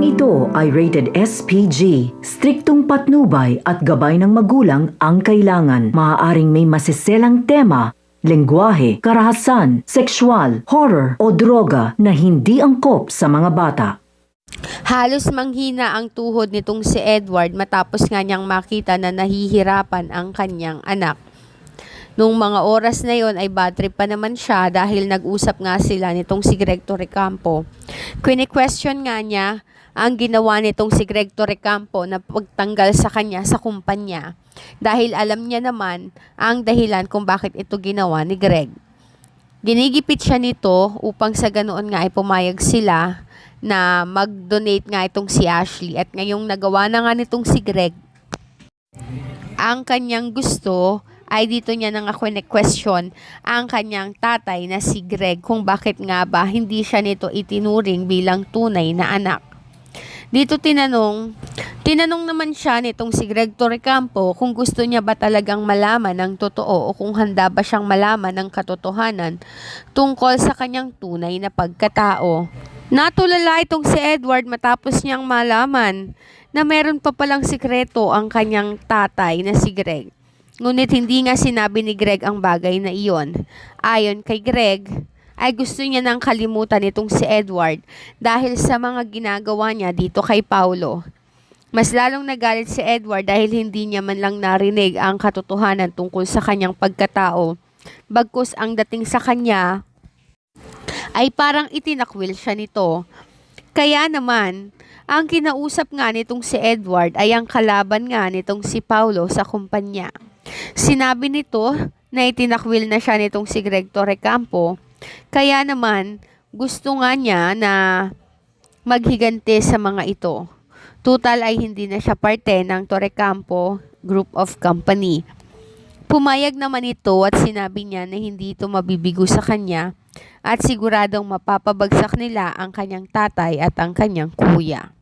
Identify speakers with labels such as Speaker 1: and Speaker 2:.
Speaker 1: ito ay rated SPG. Striktong patnubay at gabay ng magulang ang kailangan. Maaaring may masiselang tema, lengguwahe, karahasan, sexual, horror o droga na hindi angkop sa mga bata.
Speaker 2: Halos manghina ang tuhod nitong si Edward matapos nga niyang makita na nahihirapan ang kanyang anak. Nung mga oras na yon ay bad trip pa naman siya dahil nag-usap nga sila nitong si Greg Torrecampo. Quini-question nga niya ang ginawa nitong si Greg Torrecampo na pagtanggal sa kanya sa kumpanya dahil alam niya naman ang dahilan kung bakit ito ginawa ni Greg. Ginigipit siya nito upang sa ganoon nga ay pumayag sila na mag-donate nga itong si Ashley at ngayong nagawa na nga nitong si Greg ang kanyang gusto ay dito niya nang ako question ang kanyang tatay na si Greg kung bakit nga ba hindi siya nito itinuring bilang tunay na anak. Dito tinanong naman siya nitong si Greg Torrecampo kung gusto niya ba talagang malaman ang totoo o kung handa ba siyang malaman ang katotohanan tungkol sa kanyang tunay na pagkatao. Natulala itong si Edward matapos niyang malaman na meron pa palang sikreto ang kanyang tatay na si Greg. Ngunit hindi nga sinabi ni Greg ang bagay na iyon. Ayon kay Greg, ay gusto niya nang kalimutan itong si Edward dahil sa mga ginagawa niya dito kay Paulo. Mas lalong nagalit si Edward dahil hindi niya man lang narinig ang katotohanan tungkol sa kanyang pagkatao. Bagkus ang dating sa kanya ay parang itinakwil siya nito. Kaya naman, ang kinausap nga nitong si Edward ay ang kalaban nga nitong si Paulo sa kumpanya. Sinabi nito na itinakwil na siya nitong si Greg Torrecampo, kaya naman gusto nga niya na maghigante sa mga ito. Tutal ay hindi na siya parte ng Torrecampo Group of Company. Pumayag naman ito at sinabi niya na hindi ito mabibigo sa kanya at siguradong mapapabagsak nila ang kanyang tatay at ang kanyang kuya.